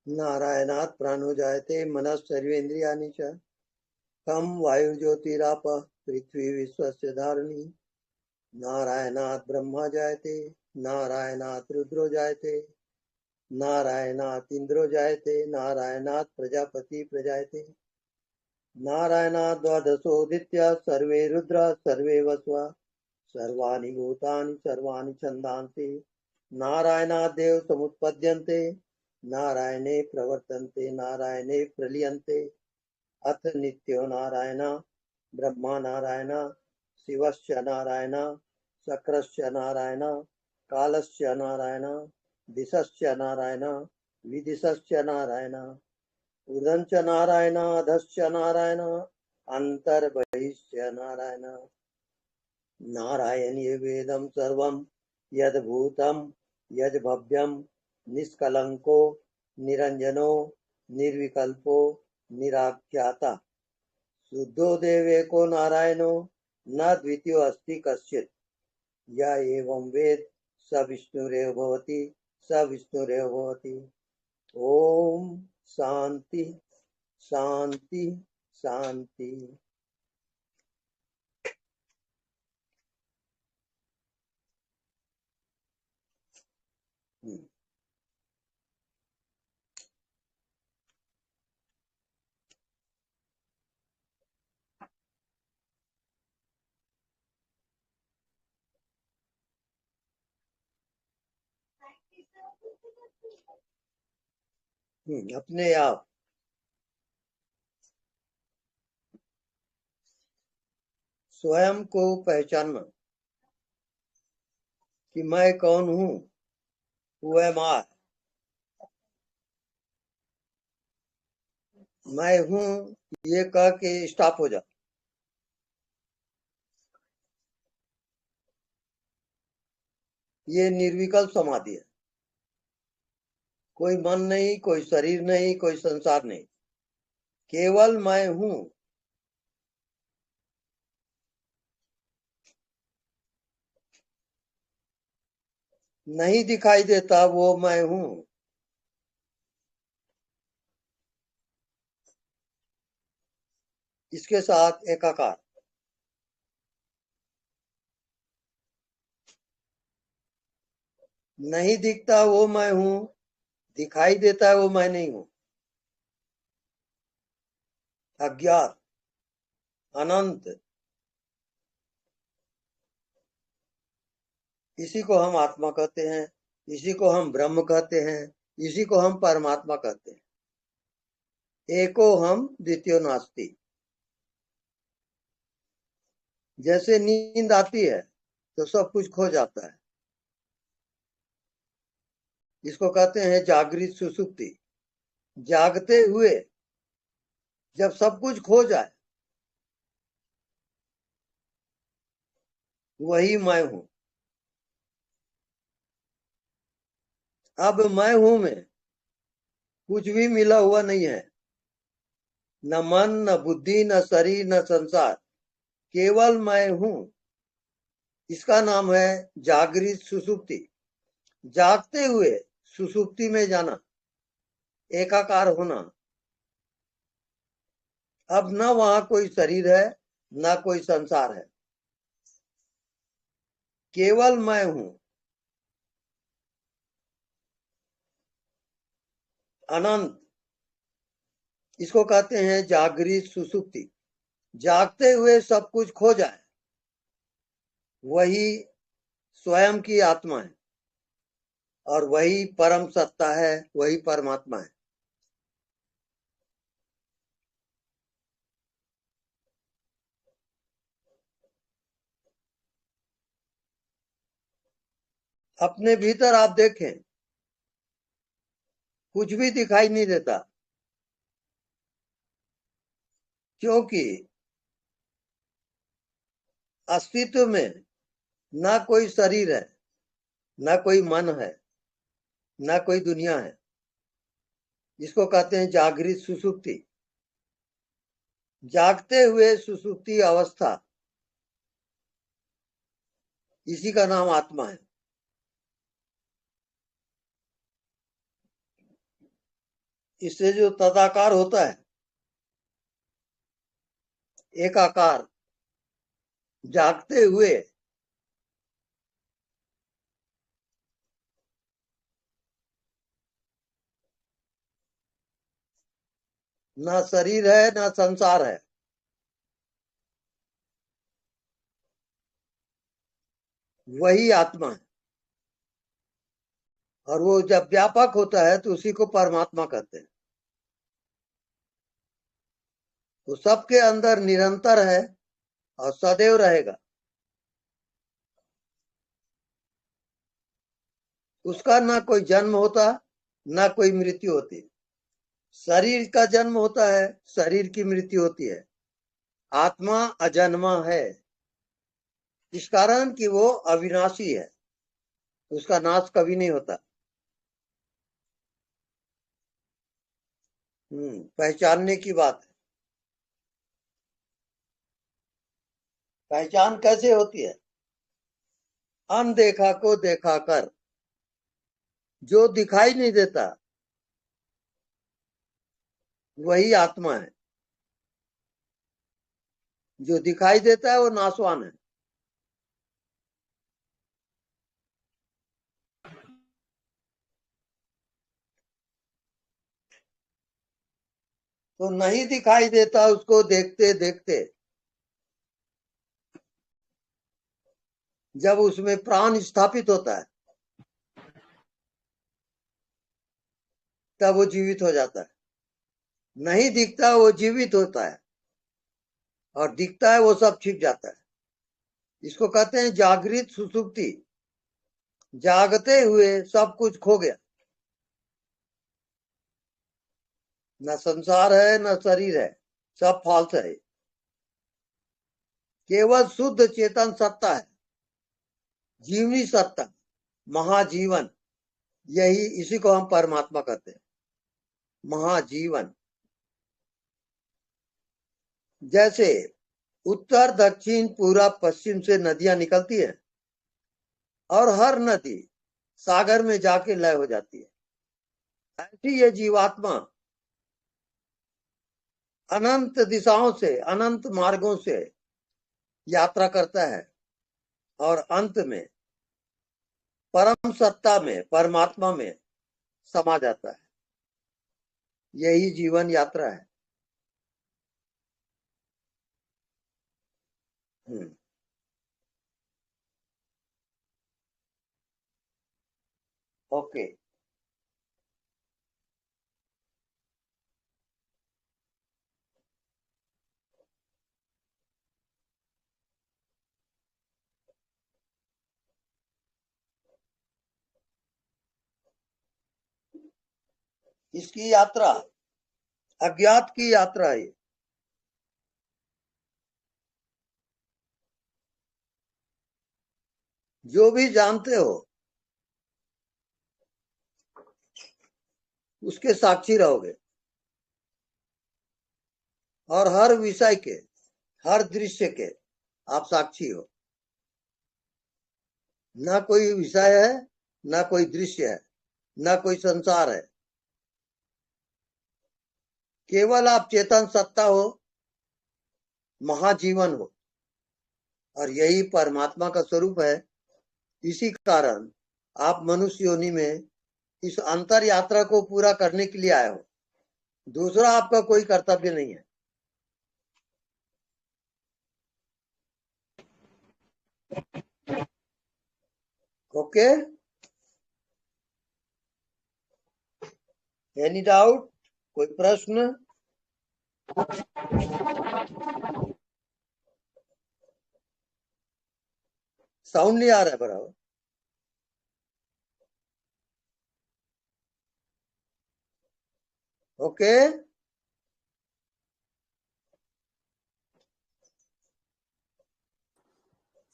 नारायणात् प्राणो जायते मनः सर्वेन्द्रियाणि च खं वायुर्ज्योतिरापः पृथ्वी विश्वस्य धारिणी नारायणात् ब्रह्मा जायते नारायणात् रुद्रो जायते नारायणात् इंद्रो जायते नारायणात् प्रजापति प्रजायते नारायणात् द्वादशोदित्य सर्वे रुद्रा सर्वे वस्वा सर्वाणि भूतानि सर्वाणि छन्दांसि नारायणात् देव समुत्पद्यन्ते नारायणे प्रवर्तन्ते नारायणे प्रलीयन्ते अथ नित्यो नारायण ब्रह्मा नारायण शिवश्च नारायण शक्रश्च नारायण कालश्च नारायण दिशश्च नारायण विदिशश्च नारायण ऊर्ध्वश्च नारायण अधश्च नारायण अन्तर्बहिश्च नारायण नारायणीय वेदं सर्वं यद्भूतं यद्भव्यं निष्कलंको निरंजनो निर्विकल्पो निराख्याता शुद्धो देवेको नारायणो न द्वितीयो अस्ति कश्चित् य एवं वेद स विष्णुरेव भवति स विष्णुरेव भवति। ओम शांति शांति शांति। अपने आप स्वयं को पहचानना कि मैं कौन हूँ, हु एम आई, मैं हूँ, ये कह के स्टॉप हो जा। ये निर्विकल्प समाधि है। कोई मन नहीं, कोई शरीर नहीं, कोई संसार नहीं, केवल मैं हूँ। नहीं दिखाई देता वो मैं हूँ। इसके साथ एकाकार। नहीं दिखता वो मैं हूँ, दिखाई देता है वो मैं नहीं हूँ। अज्ञात, अनंत, इसी को हम आत्मा कहते हैं, इसी को हम ब्रह्म कहते हैं, इसी को हम परमात्मा कहते हैं। एको हम द्वितीयो नास्ति। जैसे नींद आती है तो सब कुछ खो जाता है, इसको कहते हैं जागृत सुसुप्ति। जागते हुए जब सब कुछ खो जाए वही मैं हूं। अब मैं हूं में कुछ भी मिला हुआ नहीं है, न मन, न बुद्धि, न शरीर, न संसार, केवल मैं हूं। इसका नाम है जागृत सुसुप्ति। जागते हुए सुसुप्ति में जाना, एकाकार होना। अब न वहां कोई शरीर है, न कोई संसार है, केवल मैं हूं। अनंत, इसको कहते हैं जागृत सुसुप्ति। जागते हुए सब कुछ खो जाए वही स्वयं की आत्मा है, और वही परम सत्ता है, वही परमात्मा है। अपने भीतर आप देखें, कुछ भी दिखाई नहीं देता, क्योंकि अस्तित्व में ना कोई शरीर है, ना कोई मन है, ना कोई दुनिया है। इसको कहते हैं जागृत सुसुप्ति। जागते हुए सुसुप्ति अवस्था, इसी का नाम आत्मा है। इससे जो तदाकार होता है, एक आकार जागते हुए ना शरीर है ना संसार है, वही आत्मा है। और वो जब व्यापक होता है तो उसी को परमात्मा कहते हैं। वो सबके अंदर निरंतर है और सदैव रहेगा। उसका ना कोई जन्म होता ना कोई मृत्यु होती। शरीर का जन्म होता है, शरीर की मृत्यु होती है। आत्मा अजन्मा है, इस कारण कि वो अविनाशी है, उसका नाश कभी नहीं होता। पहचानने की बात है। पहचान कैसे होती है? अनदेखा को देखा कर। जो दिखाई नहीं देता वही आत्मा है, जो दिखाई देता है वो नाशवान है। तो नहीं दिखाई देता उसको देखते देखते, जब उसमें प्राण स्थापित होता है तब वो जीवित हो जाता है। नहीं दिखता वो जीवित होता है, और दिखता है वो सब छिप जाता है। इसको कहते हैं जागृत सुसुप्ति। जागते हुए सब कुछ खो गया, न संसार है न शरीर है, सब फाल्स है। केवल शुद्ध चेतन सत्ता है, जीवनी सत्ता, महाजीवन। यही इसी को हम परमात्मा कहते हैं, महाजीवन। जैसे उत्तर दक्षिण पूरब पश्चिम से नदियां निकलती है और हर नदी सागर में जाके लय हो जाती है, ऐसी ये जीवात्मा अनंत दिशाओं से, अनंत मार्गों से यात्रा करता है और अंत में परम सत्ता में, परमात्मा में समा जाता है। यही जीवन यात्रा है। ओके। इसकी यात्रा अज्ञात की यात्रा है। जो भी जानते हो उसके साक्षी रहोगे, और हर विषय के, हर दृश्य के आप साक्षी हो। ना कोई विषय है, ना कोई दृश्य है, ना कोई संसार है। केवल आप चेतन सत्ता हो, महाजीवन हो, और यही परमात्मा का स्वरूप है। इसी कारण आप मनुष्य योनि में इस अंतर यात्रा को पूरा करने के लिए आए हो। दूसरा आपका कोई कर्तव्य नहीं है। Okay, any doubt? कोई प्रश्न? साउंड नहीं आ रहा है बराबर। ओके।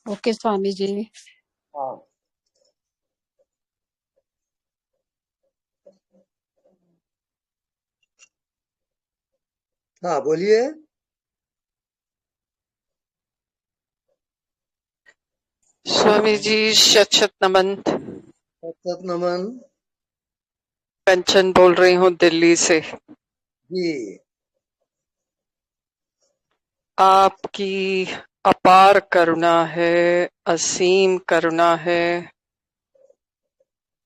ओके स्वामी जी। हाँ, हाँ बोलिए। स्वामी जी शत शत नमन। सत नमन। कंचन बोल रही हूँ दिल्ली से। जी। आपकी अपार करुणा है, असीम करुणा है।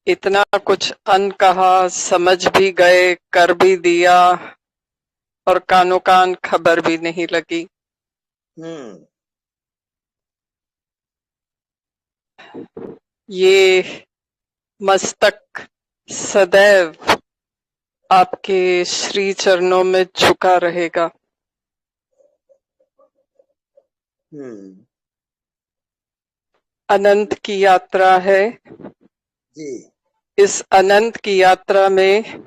इतना कुछ अनकहा, समझ भी गए, कर भी दिया, और कानो कान खबर भी नहीं लगी। हम्म। ये मस्तक सदैव आपके श्री चरणों में झुका रहेगा। हम्म। अनंत की यात्रा है। जी। इस अनंत की यात्रा में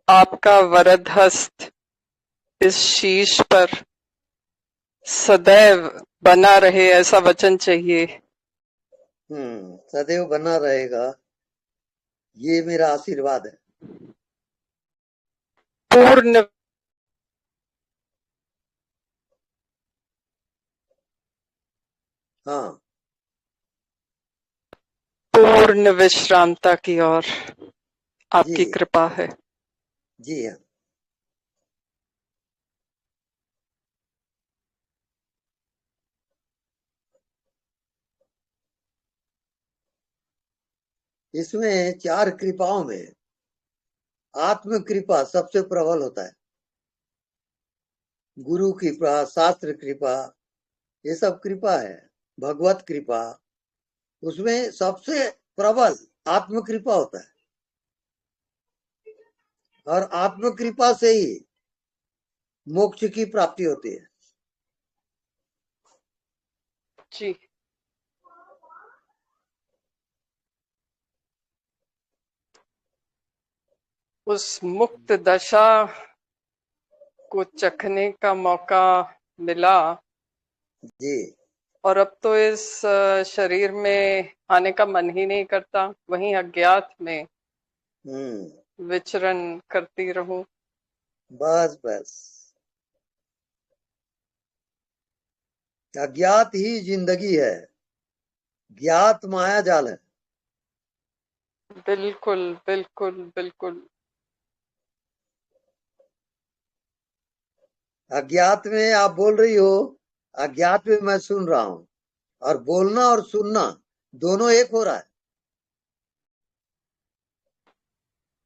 आपका वरद हस्त इस शीश पर सदैव बना रहे, ऐसा वचन चाहिए। सदैव बना रहेगा, ये मेरा आशीर्वाद है। पूर्ण हाँ। पूर्ण विश्रामता की ओर जी। आपकी कृपा है। जी हाँ। इसमें 4 कृपाओं में आत्म कृपा सबसे प्रबल होता है। गुरु कृपा, शास्त्र कृपा, ये सब कृपा है। भगवत कृपा, उसमें सबसे प्रबल आत्म कृपा होता है। और आत्म कृपा से ही मोक्ष की प्राप्ति होती है। जी। उस मुक्त दशा को चखने का मौका मिला, जी। और अब तो इस शरीर में आने का मन ही नहीं करता, वहीं अज्ञात में हम्म। विचरण करती रहूं। बस बस, अज्ञात ही जिंदगी है, ज्ञात माया जाल है। बिल्कुल बिल्कुल बिल्कुल। अज्ञात में आप बोल रही हो, अज्ञात में मैं सुन रहा हूं, और बोलना और सुनना दोनों एक हो रहा है।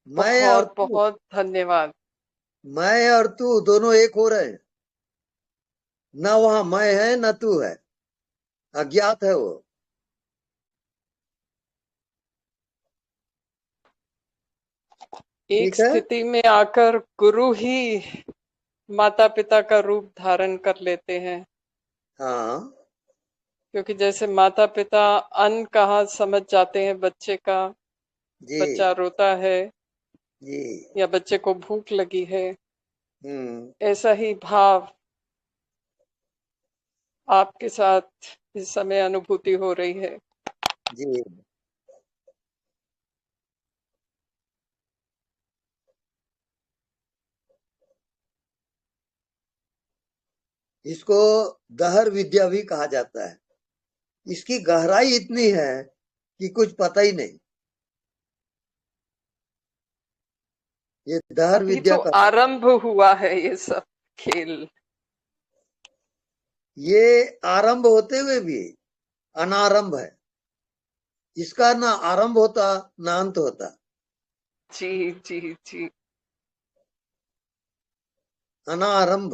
मैं और बहुत तू, बहुत धन्यवाद। मैं और तू दोनों एक हो रहे हैं। न वहां मैं है न तू है, अज्ञात है वो। एक ठीक है। स्थिति में आकर गुरु ही माता पिता का रूप धारण कर लेते हैं। हाँ। क्योंकि जैसे माता पिता अन्न कहा समझ जाते हैं बच्चे का, जी। बच्चा रोता है जी। या बच्चे को भूख लगी है, हम्म। ऐसा ही भाव आपके साथ इस समय अनुभूति हो रही है। जी। इसको दहर विद्या भी कहा जाता है। इसकी गहराई इतनी है कि कुछ पता ही नहीं। ये दहर अभी विद्या तो का, आरंभ हुआ है ये सब खेल। ये आरंभ होते हुए भी अनारंभ है। इसका ना आरंभ होता ना अंत होता। जी जी जी। अनारंभ,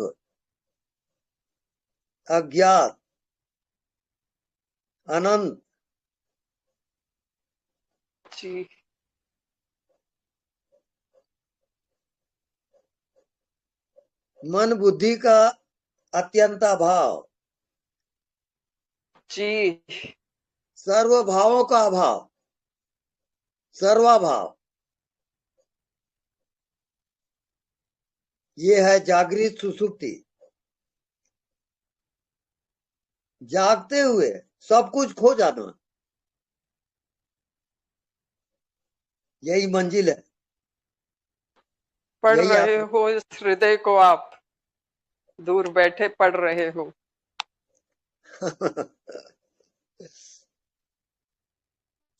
अज्ञात, अनंत। जी मन बुद्धि का अत्यंता भाव, जी। सर्व भावों का अभाव, सर्वाभाव, ये है जागृत सुसुप्ति। जागते हुए सब कुछ खो जाना, यही मंजिल है। पढ़ यही रहे आप हो इस हृदय को, आप दूर बैठे पढ़ रहे हो।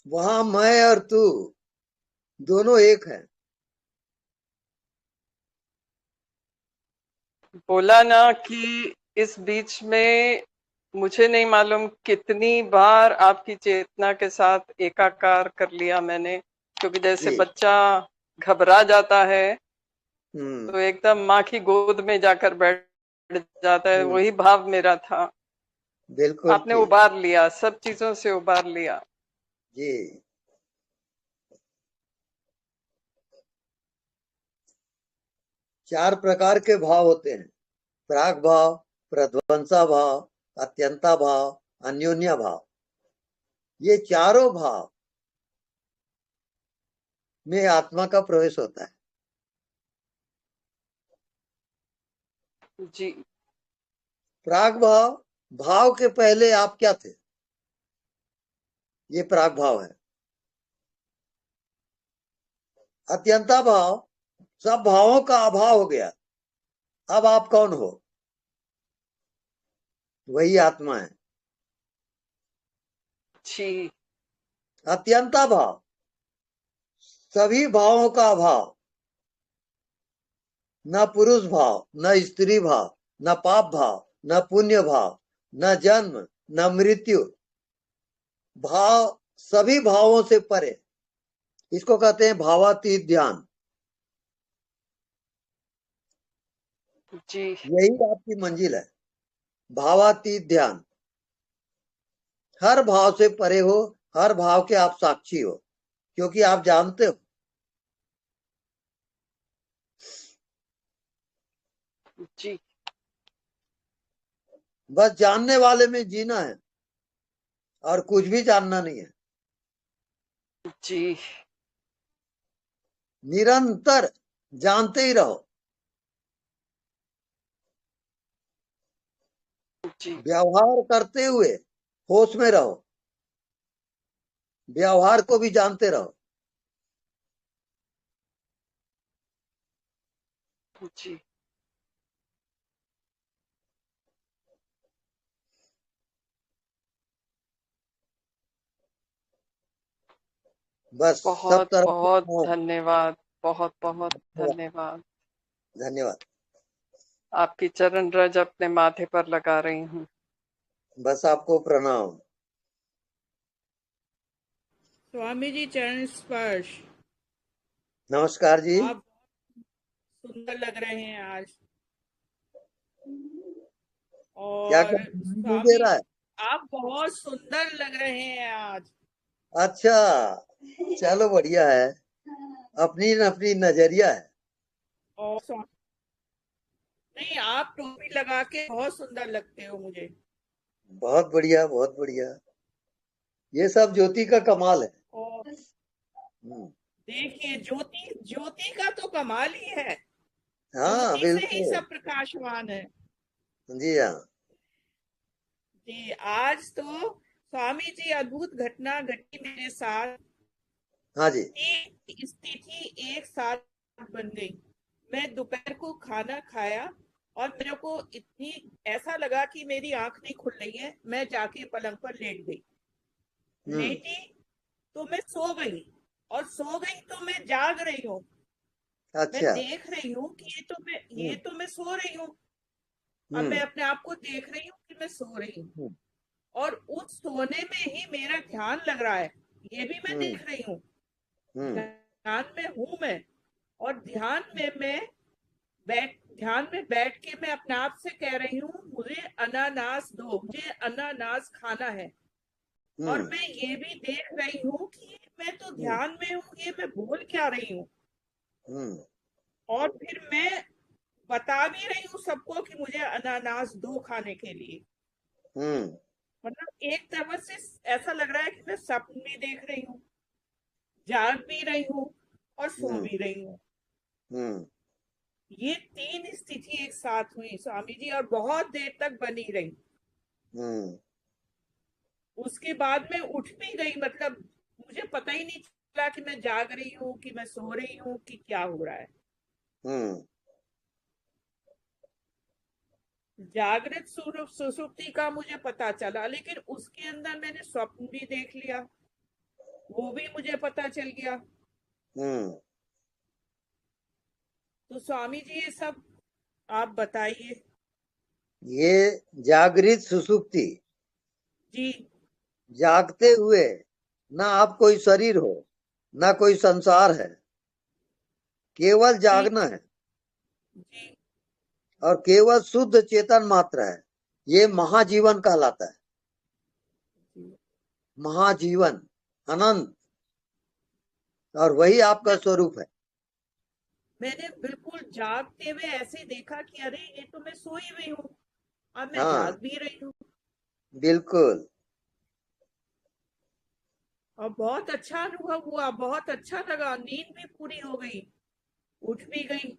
वहां मैं और तू दोनों एक है। बोला ना कि इस बीच में मुझे नहीं मालूम कितनी बार आपकी चेतना के साथ एकाकार कर लिया मैंने, क्योंकि जैसे जी। बच्चा घबरा जाता है हम्म। तो एकदम माँ की गोद में जाकर बैठ जाता है, हम्म। वही भाव मेरा था। बिल्कुल आपने ठीक। उबार लिया, सब चीजों से उबार लिया। जी। 4 प्रकार के भाव होते हैं: प्राग भाव, प्रध्वंसा भाव, अत्यंता भाव, अन्योन्या भाव। ये चारों भाव में आत्मा का प्रवेश होता है। जी। प्राग भाव, भाव के पहले आप क्या थे, ये प्राग भाव है। अत्यंता भाव, सब भावों का अभाव हो गया, अब आप कौन हो, वही आत्मा है। जी। अत्यंता भाव, सभी भावों का अभाव, न पुरुष भाव, न स्त्री भाव, न पाप भाव, न पुण्य भाव, न जन्म, न मृत्यु भाव, सभी भावों से परे। इसको कहते हैं भावातीत ध्यान। जी। यही आपकी मंजिल है, भावातीत ध्यान। हर भाव से परे हो, हर भाव के आप साक्षी हो, क्योंकि आप जानते हो। जी। बस जानने वाले में जीना है और कुछ भी जानना नहीं है। जी। निरंतर जानते ही रहो, जी। व्यवहार करते हुए होश में रहो, व्यवहार को भी जानते रहो। जी। बस सब बहुत तरफ से बहुत हाँ, धन्यवाद, बहुत बहुत धन्यवाद। धन्यवाद। आपकी चरण रज अपने माथे पर लगा रही हूँ। बस आपको प्रणाम। स्वामी जी चरण स्पर्श। नमस्कार जी। आप सुंदर लग रहे हैं आज। क्या और क्या सुनाई नहीं दे स्वामी रहा है? आप बहुत सुंदर लग रहे हैं आज। अच्छा, चलो बढ़िया है, अपनी अपनी नजरिया है। और नहीं, आप टोपी लगा के बहुत सुंदर लगते हो मुझे। बहुत बढ़िया, बहुत बढ़िया। ये सब ज्योति का कमाल है। और हम्म। देखिए, ज्योति ज्योति का तो कमाल ही है। हाँ ज्योति से ही बिल्कुल। सब प्रकाशवान है। जी हाँ। जी, आज तो स्वामी जी अद्भुत घटना घटी मेरे साथ। हाँ जी। तीन स्थिति एक साथ बन गई। मैं दोपहर को खाना खाया और मेरे को इतनी ऐसा लगा कि मेरी आंख नहीं खुल रही है। मैं जाके पलंग पर लेट गई। हम्म। लेटी तो मैं सो गई, और सो गई तो मैं जाग रही हूँ। मैं अच्छा। देख रही हूँ कि ये हम्म। तो मैं सो रही हूँ। अब मैं हम्म। अपने आप को देख रही हूँ कि मैं सो रही हूँ, हम्म। और उस सोने में ही मेरा ध्यान लग रहा है। ये भी मैं हम्म। देख रही हूँ। हम्म। ध्यान में हूं मैं, और ध्यान में बैठ के मैं अपने आप से कह रही हूँ, मुझे अनानास दो, मुझे अनानास खाना है। और हम्म। मैं ये भी देख रही हूँ कि मैं तो हम्म। ध्यान में हूँ, ये मैं बोल क्या रही हूँ। हम्म। और फिर मैं बता भी रही हूँ सबको कि मुझे अनानास दो खाने के लिए। हम्म। मतलब एक तरफ से ऐसा लग रहा है कि मैं सपन भी देख रही हूँ, जाग भी रही हूँ, और सो हम्म। भी रही हूँ। हम्म। ये तीन स्थिति एक साथ हुई स्वामी जी, और बहुत देर तक बनी रही। हम्म। उसके बाद मैं उठ भी गई, मतलब मुझे पता ही नहीं चला कि मैं जाग रही हूँ कि मैं सो रही हूँ कि क्या हो रहा है। हम्म। जागृत सुसुप्ति का मुझे पता चला, लेकिन उसके अंदर मैंने स्वप्न भी देख लिया, वो भी मुझे पता चल गया। हम्म। तो स्वामी जी, ये सब आप बताइए। ये जागृत सुसुप्ति, जी जागते हुए ना आप कोई शरीर हो ना कोई संसार है, केवल जी जागना है जी और केवल शुद्ध चेतन मात्र है। ये महाजीवन कहलाता है। जी। महाजीवन, अनंत, और वही आपका मैं स्वरूप है। मैंने बिल्कुल जागते हुए ऐसे देखा कि अरे ये तो मैं सोई हुई हूँ, अब मैं हाँ, जाग भी रही हूँ। बिल्कुल। और बहुत अच्छा अनुभव हुआ, बहुत अच्छा लगा, नींद भी पूरी हो गई, उठ भी गई।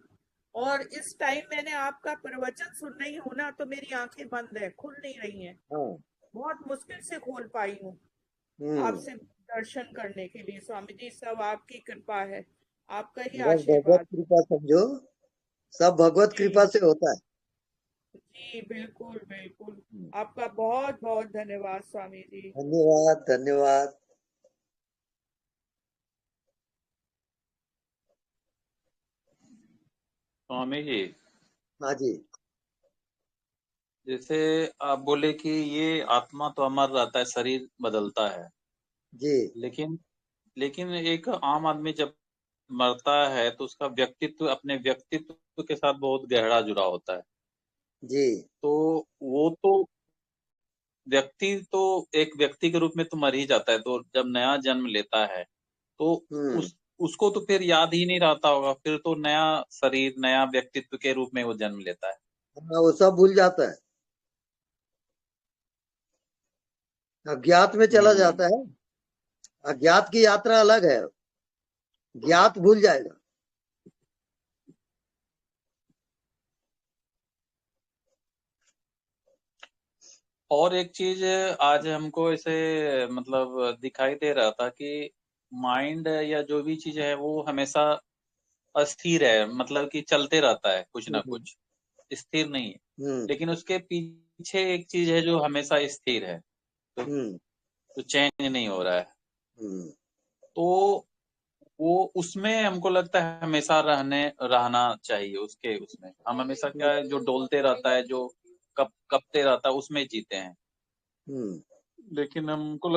और इस टाइम मैंने आपका प्रवचन सुन रही हूँ ना, तो मेरी आंखें बंद है, खुल नहीं रही हैं। हाँ। बहुत मुश्किल से खोल पाई हूँ हम्म। आपसे दर्शन करने के लिए। स्वामी जी, सब आपकी कृपा है, आपका ही बस भगवत आशीर्वाद। कृपा समझो, सब भगवत जी कृपा से होता है। जी, बिल्कुल बिल्कुल। आपका बहुत बहुत धन्यवाद स्वामी जी। धन्यवाद, धन्यवाद। स्वामी जी, हाँ जी। जैसे आप बोले कि ये आत्मा तो अमर रहता है, शरीर बदलता है, जी लेकिन लेकिन एक आम आदमी जब मरता है तो उसका व्यक्तित्व अपने व्यक्तित्व के साथ बहुत गहरा जुड़ा होता है। जी। तो वो तो व्यक्ति तो एक व्यक्ति के रूप में तो मर ही जाता है, तो जब नया जन्म लेता है तो हम्म। उसको तो फिर याद ही नहीं रहता होगा, फिर तो नया शरीर नया व्यक्तित्व के रूप में वो जन्म लेता है। हाँ, वो सब भूल जाता है, अज्ञात में चला हम्म। जाता है। अज्ञात की यात्रा अलग है, ज्ञात भूल जाएगा। और एक चीज आज हमको ऐसे मतलब दिखाई दे रहा था कि माइंड या जो भी चीज है वो हमेशा अस्थिर है, मतलब कि चलते रहता है कुछ ना हम्म। कुछ, स्थिर नहीं है। हम्म। लेकिन उसके पीछे एक चीज है जो हमेशा स्थिर है, तो, हम्म। तो चेंज नहीं हो रहा है। हम्म। तो वो उसमें हमको लगता है हमेशा रहना चाहिए, उसके उसमें हम हमेशा क्या है जो डोलते रहता है, जो कपते रहता है उसमें जीते हैं। हम्म। लेकिन हमको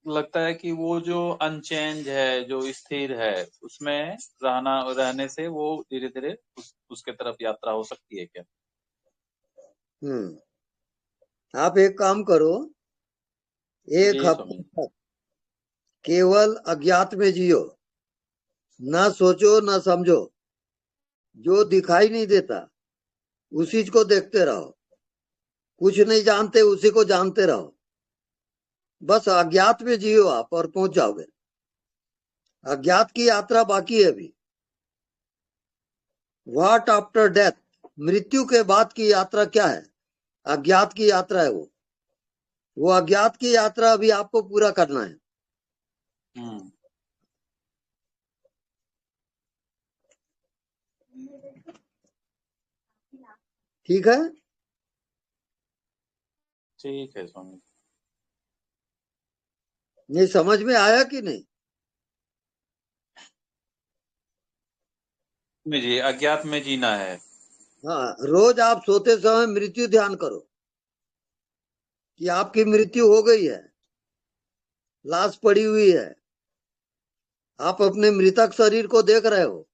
लगता है कि वो जो अनचेंज है, जो स्थिर है, उसमें रहने से वो धीरे धीरे उसके तरफ यात्रा हो सकती है क्या? आप एक काम करो, एक जी हफ्ते स्वामी। तक केवल अज्ञात में जियो, ना सोचो ना समझो, जो दिखाई नहीं देता उसी को देखते रहो, कुछ नहीं जानते उसी को जानते रहो। बस अज्ञात में जियो आप और पहुंच जाओगे। अज्ञात की यात्रा बाकी है अभी। व्हाट आफ्टर डेथ, मृत्यु के बाद की यात्रा क्या है? अज्ञात की यात्रा है वो अज्ञात की यात्रा अभी आपको पूरा करना है। हम्म। ठीक है। ठीक है स्वामी। ये समझ में आया कि नहीं? जी, अज्ञात में जीना है। हाँ, रोज आप सोते समय मृत्यु ध्यान करो कि आपकी मृत्यु हो गई है, लाश पड़ी हुई है, आप अपने मृतक शरीर को देख रहे हो।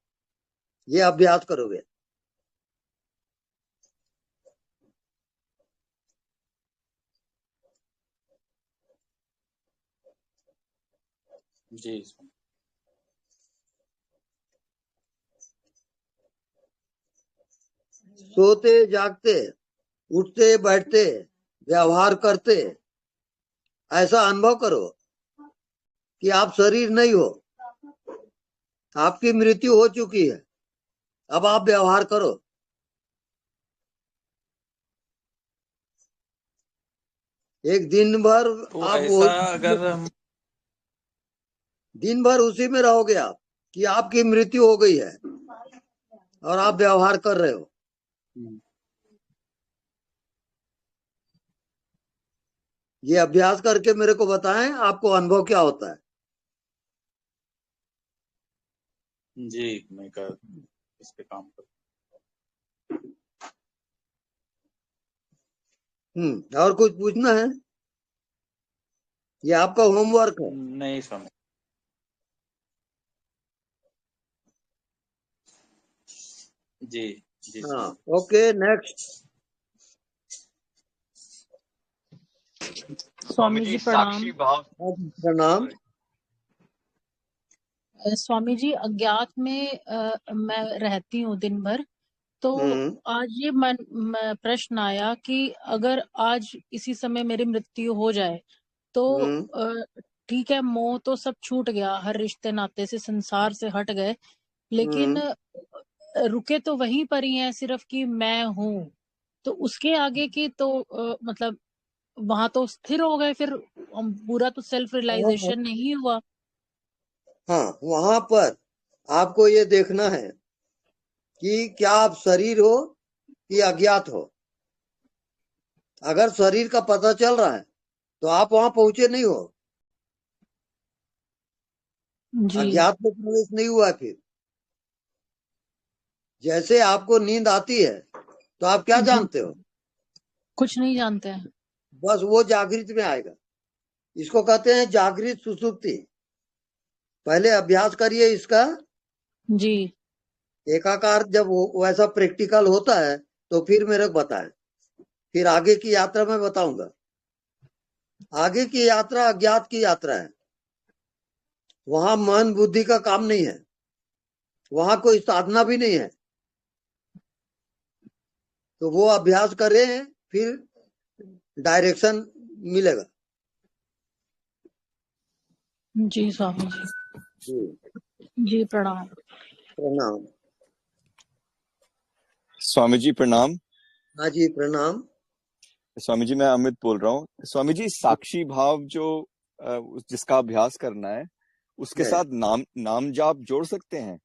ये अभ्यास करोगे। जी स्वामी। सोते जागते, उठते बैठते, व्यवहार करते, ऐसा अनुभव करो कि आप शरीर नहीं हो, आपकी मृत्यु हो चुकी है। अब आप व्यवहार करो। एक दिन भर तो आप वो ऐसा अगर हम दिन भर उसी में रहोगे आप कि आपकी मृत्यु हो गई है और आप व्यवहार कर रहे हो। ये अभ्यास करके मेरे को बताएं आपको अनुभव क्या होता है। जी मैं कर इस पे काम कर और कुछ पूछना है? ये आपका होमवर्क है। नहीं स्वामी। जी जी हाँ, स्वामी। Okay, next. स्वामी जी प्रणाम। साक्षी भाव। प्रणाम। स्वामी जी अज्ञात में मैं रहती हूँ दिन भर, तो आज ये मन प्रश्न आया कि अगर आज इसी समय मेरी मृत्यु हो जाए तो ठीक है, मोह तो सब छूट गया, हर रिश्ते नाते से संसार से हट गए, लेकिन रुके तो वहीं पर ही हैं, सिर्फ कि मैं हूँ। तो उसके आगे की तो मतलब वहां तो स्थिर हो गए, फिर पूरा तो सेल्फ रियलाइजेशन नहीं हुआ। हाँ, वहां पर आपको ये देखना है कि क्या आप शरीर हो कि अज्ञात हो। अगर शरीर का पता चल रहा है तो आप वहां पहुंचे नहीं हो, जी अज्ञात में प्रवेश नहीं हुआ। फिर जैसे आपको नींद आती है तो आप क्या जी जानते हो? कुछ नहीं जानते हैं। बस वो जागृत में आएगा। इसको कहते हैं जागृत सुसुप्ति। पहले अभ्यास करिए इसका। जी एकाकार जब वैसा प्रैक्टिकल होता है तो फिर मेरे को बताएं, फिर आगे की यात्रा मैं बताऊंगा। आगे की यात्रा अज्ञात की यात्रा है। वहां मन बुद्धि का काम नहीं है, वहां कोई साधना भी नहीं है। तो वो अभ्यास करें, फिर डायरेक्शन मिलेगा। जी स्वामी जी। जी प्रणाम। प्रणाम। स्वामी जी प्रणाम। हाँ जी प्रणाम। स्वामी जी मैं अमित बोल रहा हूँ। स्वामी जी साक्षी भाव जो जिसका अभ्यास करना है उसके है। साथ नाम जाप जोड़ सकते हैं?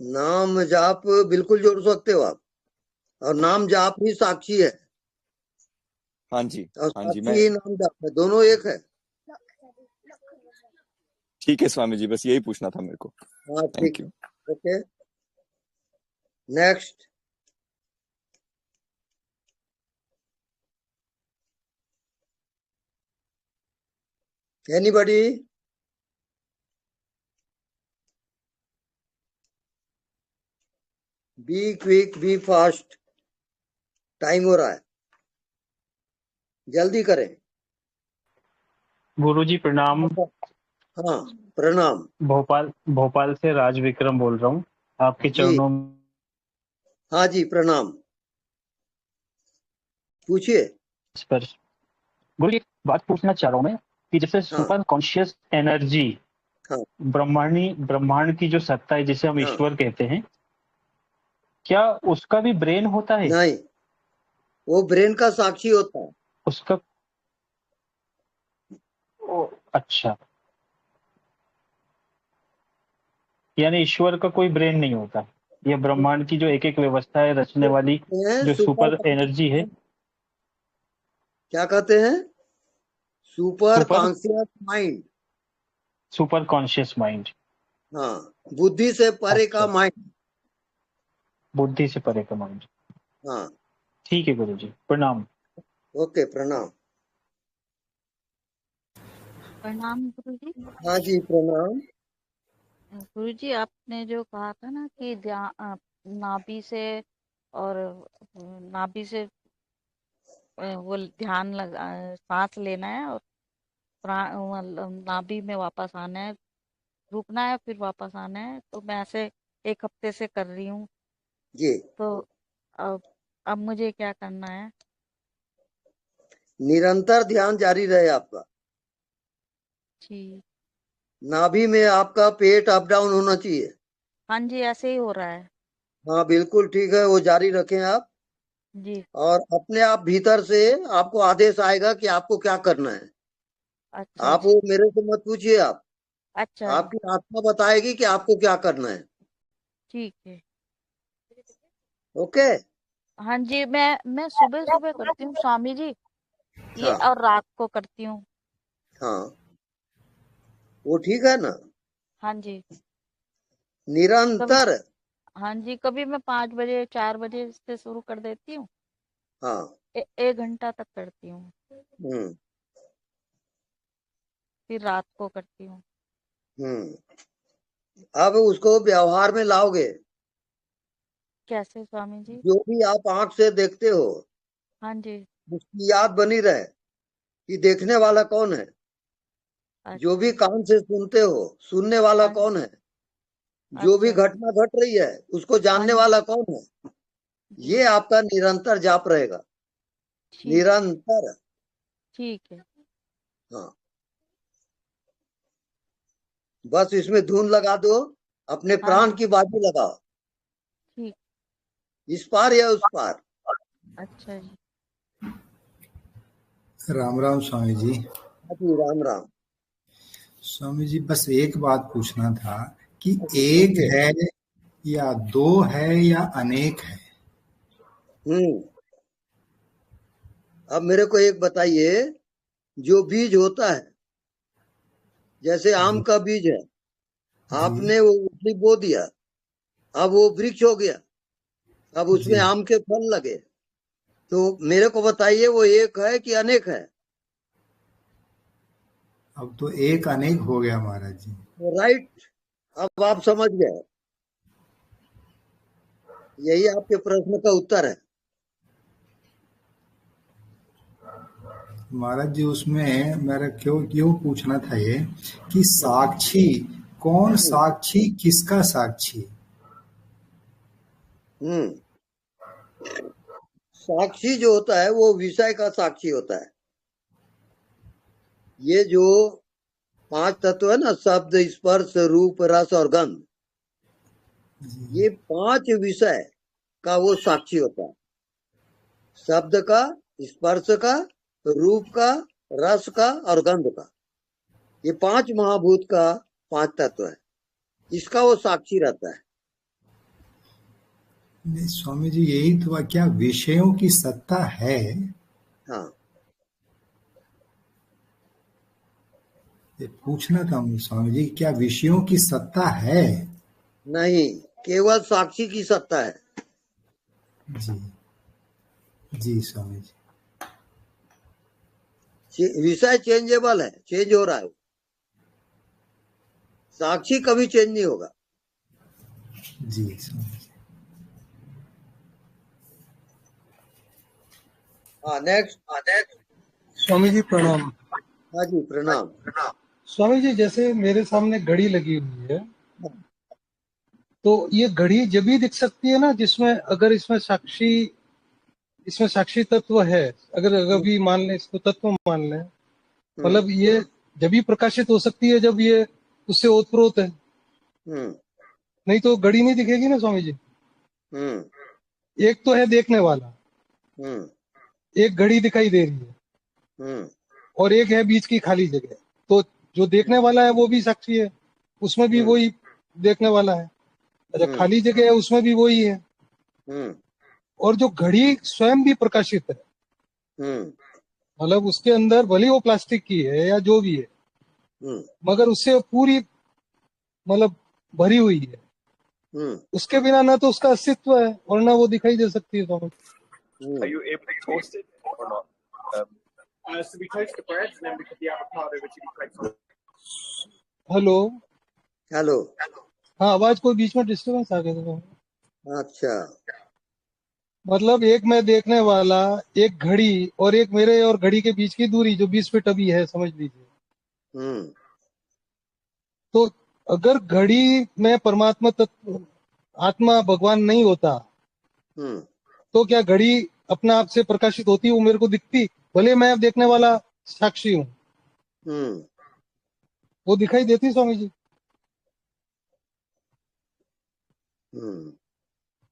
नाम जाप बिल्कुल जोड़ सकते हो आप, और नाम जाप ही साक्षी है, हाँ जी और हाँ जी, साक्षी मैं ही नाम जाप है, दोनों एक है। ठीक है स्वामी जी, बस यही पूछना था मेरे को। हाँ थैंक ठीक यू। है, okay, next. Anybody? Be quick, be fast, time हो रहा है, जल्दी करें। गुरुजी प्रणाम। हाँ प्रणाम। भोपाल से राज विक्रम बोल रहा हूँ, आपके जी चरणों। हाँ जी प्रणाम, पूछिए। पर गुरुजी एक बात पूछना चाह रहा हूँ मैं कि जैसे हाँ सुपर कॉन्शियस एनर्जी, हाँ ब्रह्मांड की जो सत्ता है जिसे हम हाँ। ईश्वर कहते हैं, क्या उसका भी ब्रेन होता है? नहीं, वो ब्रेन का साक्षी होता है। उसका अच्छा, यानी ईश्वर का कोई ब्रेन नहीं होता, यह ब्रह्मांड की जो एक एक व्यवस्था है रचने वाली जो सुपर, सुपर एनर्जी है। क्या कहते हैं? Super super conscious mind. Super conscious mind. हाँ, बुद्धि से परे का अच्छा, माइंड। बुद्धि से परे का माइंड। हाँ ठीक है गुरुजी, प्रणाम। ओके, प्रणाम। प्रणाम गुरुजी। हाँ जी प्रणाम। गुरुजी आपने जो कहा था ना कि नाभि से और नाभि से वो ध्यान लगा, सांस लेना है और मतलब नाभि में वापस आना है, रुकना है फिर वापस आना है, तो मैं ऐसे 1 हफ्ते से कर रही हूँ। जी, तो अब मुझे क्या करना है? निरंतर ध्यान जारी रहे आपका। जी नाभि में आपका पेट अप डाउन होना चाहिए। हाँ जी, ऐसे ही हो रहा है। हाँ बिल्कुल ठीक है, वो जारी रखें आप। जी और अपने आप भीतर से आपको आदेश आएगा कि आपको क्या करना है। अच्छा आप जी। वो मेरे से मत पूछिए, आप अच्छा जी, आपकी आत्मा बताएगी कि आपको क्या करना है। ठीक है। ओके। हाँ जी, मैं सुबह सुबह करती हूँ स्वामी जी, ये, हाँ और रात को करती हूँ। हाँ, वो ठीक है ना। हाँ जी, कभी निरंतर। हाँ जी, कभी मैं 5 बजे 4 बजे से शुरू कर देती हूँ। हाँ। एक घंटा तक करती हूँ, हम्म फिर रात को करती हूँ। अब उसको व्यवहार में लाओगे। कैसे स्वामी जी? जो भी आप आंख से देखते हो हाँ जी। उसकी याद बनी रहे कि देखने वाला कौन है। जो भी अच्छा। कान से सुनते हो सुनने वाला हाँ कौन है। जो भी अच्छा। घटना घट रही है उसको हाँ जानने जी वाला कौन है। जी। ये आपका निरंतर जाप रहेगा। ठीक निरंतर। ठीक है। हाँ, बस इसमें धुन लगा दो, अपने हाँ प्राण जी की बाजू लगाओ, ठीक। इस पार या उस पार। अच्छा जी। राम राम स्वामी जी। हाँ जी, राम राम। स्वामी जी बस एक बात पूछना था कि एक पूछिए। है या दो है या अनेक है? अब मेरे को एक बताइए, जो बीज होता है, जैसे आम जी का बीज है, जी आपने वो उसमें बो दिया, अब वो वृक्ष हो गया, अब उसमें जी। आम के फल लगे, तो मेरे को बताइए वो एक है कि अनेक है। अब तो एक अनेक हो गया महाराज जी। राइट, अब आप समझ गए। यही आपके प्रश्न का उत्तर है। महाराज जी उसमें मेरा क्यों क्यों पूछना था ये कि साक्षी कौन, साक्षी किसका साक्षी? हम्म साक्षी जो होता है वो विषय का साक्षी होता है। ये जो 5 तत्व है ना, शब्द, स्पर्श, रूप, रस और गंध, ये 5 विषय का वो साक्षी होता है। शब्द का, स्पर्श का, रूप का, रस का और गंध का, ये 5 महाभूत का 5 तत्व है, इसका वो साक्षी रहता है। नहीं स्वामी जी यही तो, क्या विषयों की सत्ता है? हाँ, ये पूछना था मुझे स्वामी जी, क्या विषयों की सत्ता है? नहीं, केवल साक्षी की सत्ता है। जी जी स्वामी जी। विषय चेंजेबल है, चेंज हो रहा है, साक्षी कभी चेंज नहीं होगा। जी स्वामी जी। हाँ, नेक्स्ट। स्वामी जी प्रणाम। हाँ जी, प्रणाम। स्वामी जी जैसे मेरे सामने घड़ी लगी हुई है, तो ये घड़ी जब भी दिख सकती है ना जिसमें, अगर इसमें साक्षी तत्व है, अगर भी मान लें, इसको तत्व मान लें, मतलब ये जब भी प्रकाशित हो सकती है जब ये उससे ओतप्रोत है, नहीं तो घड़ी नहीं दिखेगी ना स्वामी जी। एक तो है देखने वाला, एक घड़ी दिखाई दे रही है, और एक है बीच की खाली जगह। तो जो देखने वाला है वो भी साक्षी है, उसमें भी वही देखने वाला है। अच्छा, खाली जगह है उसमें भी वही है, और जो घड़ी स्वयं भी प्रकाशित है, मतलब उसके अंदर भले वो प्लास्टिक की है या जो भी है, मगर उससे पूरी मतलब भरी हुई है, उसके बिना ना तो उसका अस्तित्व है और ना वो दिखाई दे सकती है। स्वामी Are you able to toast it or not? So we toast the bread and then we put the avocado, which you can take. Hello hello. हाँ, आवाज कोई बीच में डिस्टर्बेंस आ गया था। अच्छा, मतलब एक मैं देखने वाला, एक घड़ी, और एक मेरे और घड़ी के बीच की दूरी जो 20 फीट अभी है, समझ लीजिए। तो अगर घड़ी में परमात्मा तत्व, आत्मा, भगवान नहीं होता, तो क्या घड़ी अपना आप से प्रकाशित होती? वो मेरे को दिखती, भले मैं देखने वाला साक्षी हूँ, वो दिखाई देती स्वामी जी?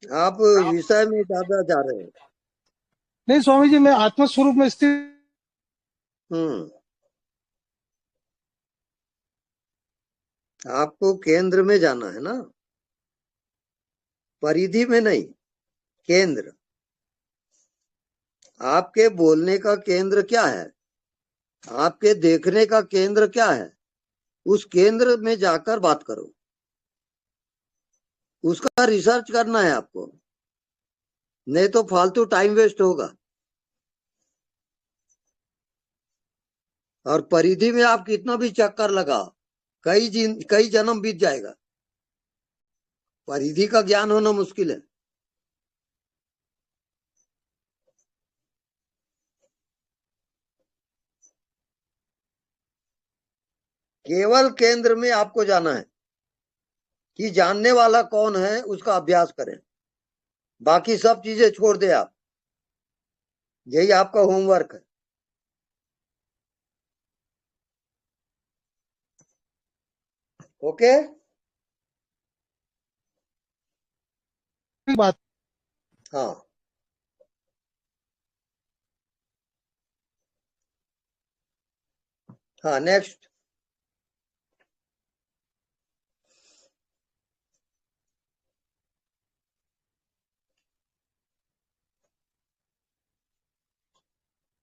आप विषय में ज्यादा जा रहे हैं। नहीं स्वामी जी, मैं आत्मा स्वरूप में स्थिर। आपको केंद्र में जाना है ना, परिधि में नहीं, केंद्र। आपके बोलने का केंद्र क्या है, आपके देखने का केंद्र क्या है, उस केंद्र में जाकर बात करो, उसका रिसर्च करना है आपको, नहीं तो फालतू टाइम वेस्ट होगा। और परिधि में आप कितना भी चक्कर लगाओ, कई जन्म बीत जाएगा, परिधि का ज्ञान होना मुश्किल है। केवल केंद्र में आपको जाना है कि जानने वाला कौन है, उसका अभ्यास करें, बाकी सब चीजें छोड़ दे आप। यही आपका होमवर्क है। ओके, बात हाँ। हाँ, नेक्स्ट।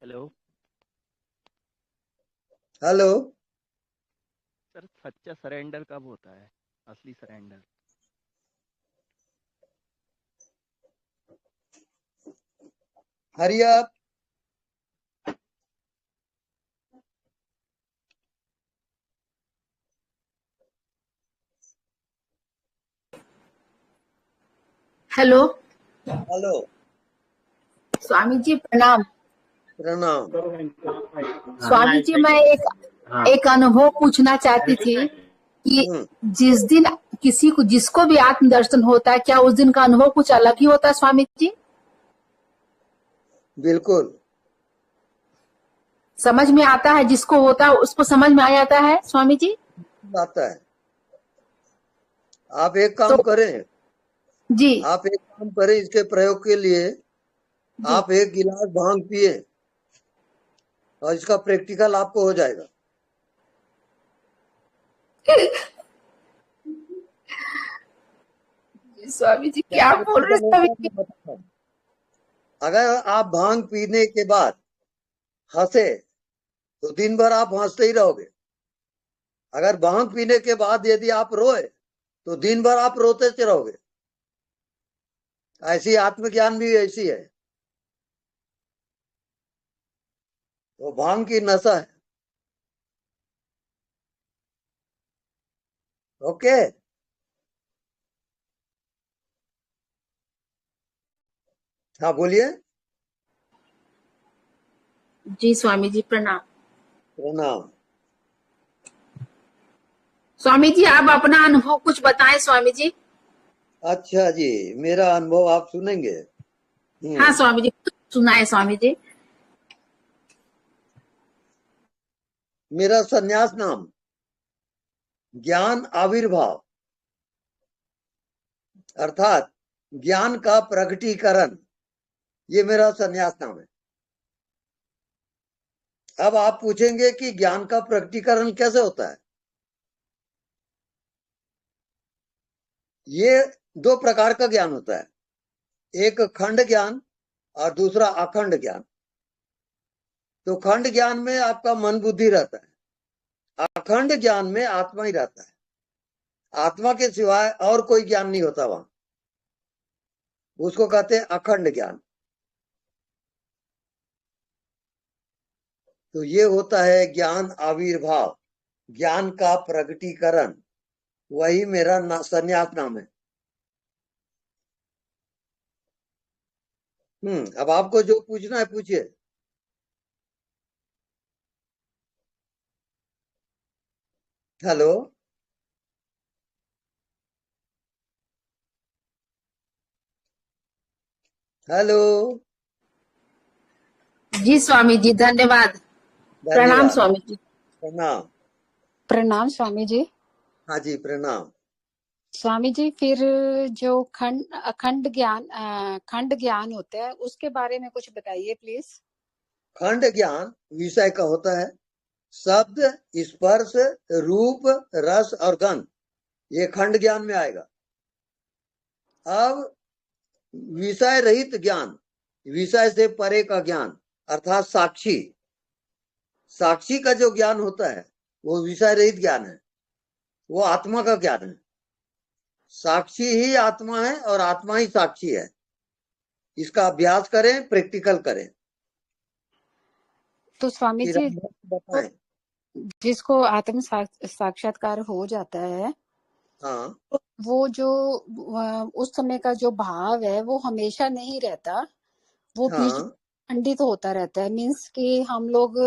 हेलो हेलो, सर, सच्चा सरेंडर कब होता है? असली surrender. Hurry up. Hello hello, Swami ji, प्रणाम। प्रणाम। स्वामी जी, मैं एक अनुभव पूछना चाहती थी कि जिस दिन किसी को, जिसको भी आत्मदर्शन होता है, क्या उस दिन का अनुभव कुछ अलग ही होता है स्वामी जी? बिल्कुल समझ में आता है, जिसको होता है उसको समझ में आ जाता है स्वामी जी? आता है। आप एक काम करें जी, आप एक काम करें, इसके प्रयोग के लिए आप एक गिलास भांग पिए और इसका प्रैक्टिकल आपको हो जाएगा। स्वामी जी क्या बोल रहे स्वामी जी? अगर आप भांग पीने के बाद हंसे तो दिन भर आप हंसते ही रहोगे। अगर भांग पीने के बाद यदि आप रोए तो दिन भर आप रोते रहोगे। ऐसी आत्मज्ञान भी ऐसी है, वो भांग की नशा है। ओके, हाँ बोलिए। जी स्वामी जी, प्रणाम। प्रणाम। स्वामी जी, आप अपना अनुभव कुछ बताएं स्वामी जी। अच्छा जी, मेरा अनुभव आप सुनेंगे? हाँ स्वामी जी, सुनाए स्वामी जी। मेरा संन्यास नाम ज्ञान आविर्भाव, अर्थात ज्ञान का प्रकटीकरण, ये मेरा संन्यास नाम है। अब आप पूछेंगे कि ज्ञान का प्रकटीकरण कैसे होता है? ये दो प्रकार का ज्ञान होता है, एक खंड ज्ञान और दूसरा अखंड ज्ञान। तो खंड ज्ञान में आपका मन बुद्धि रहता है, अखंड ज्ञान में आत्मा ही रहता है। आत्मा के सिवाय और कोई ज्ञान नहीं होता वहां, उसको कहते हैं अखंड ज्ञान। तो ये होता है ज्ञान आविर्भाव, ज्ञान का प्रकटीकरण, वही मेरा संन्यास नाम है। अब आपको जो पूछना है पूछिए। Hello, hello. जी स्वामी जी, धन्यवाद। प्रणाम स्वामी जी। प्रणाम। प्रणाम स्वामी जी। हाँ जी, प्रणाम। स्वामी जी, फिर जो खंड ज्ञान होता है, उसके बारे में कुछ बताइए प्लीज। खंड ज्ञान विषय का होता है, शब्द, स्पर्श, रूप, रस और गंध, ये खंड ज्ञान में आएगा। अब विषय रहित ज्ञान, विषय से परे का ज्ञान, अर्थात साक्षी, साक्षी का जो ज्ञान होता है वो विषय रहित ज्ञान है, वो आत्मा का ज्ञान है। साक्षी ही आत्मा है और आत्मा ही साक्षी है। इसका अभ्यास करें, प्रैक्टिकल करें। तो स्वामी जी बताएं। जिसको आत्म साक्षात्कार हो जाता है, हाँ वो जो उस समय का जो भाव है वो हमेशा नहीं रहता, वो बीच हाँ खंडित होता रहता है। मीन्स कि हम लोग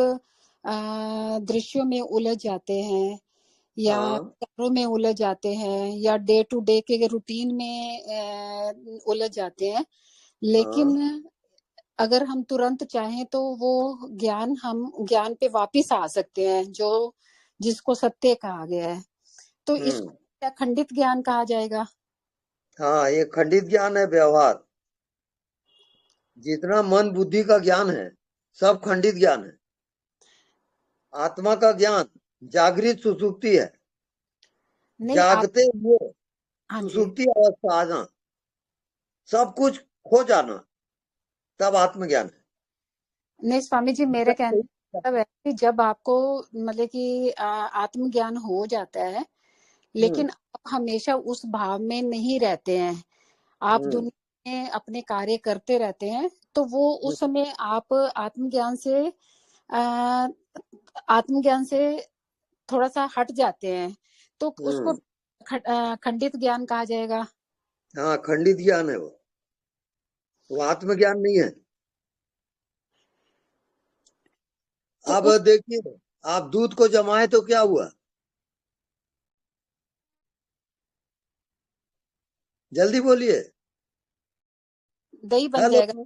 दृश्यों में उलझ जाते हैं या हाँ विचारों में उलझ जाते हैं या डे टू डे के रूटीन में उलझ जाते हैं। लेकिन अगर हम तुरंत चाहें तो वो हम ज्ञान पे वापिस आ सकते हैं, जो जिसको सत्य कहा गया है। तो इसको क्या खंडित ज्ञान कहा जाएगा? हाँ, ये खंडित ज्ञान है। व्यवहार जितना मन बुद्धि का ज्ञान है सब खंडित ज्ञान है। आत्मा का ज्ञान जागृत सुसुप्ति है। नहीं, जागते हुए हाँ जी, सुसुप्ति अवस्था आना, सब कुछ खो जाना, तब आत्मज्ञान है। नहीं स्वामी जी, मेरे कहने का मतलब है कि जब आपको मतलब कि आत्मज्ञान हो जाता है, लेकिन आप हमेशा उस भाव में नहीं रहते हैं, आप दुनिया में अपने कार्य करते रहते हैं, तो वो उस समय आप आत्मज्ञान से थोड़ा सा हट जाते हैं, तो उसको खंडित ज्ञान कहा जाएगा। हाँ, खंडित ज्ञान है वो आत्मज्ञान नहीं है। तो अब देखिए, आप दूध को जमाए तो क्या हुआ? जल्दी बोलिए। दही बन हेलो, जाएगा,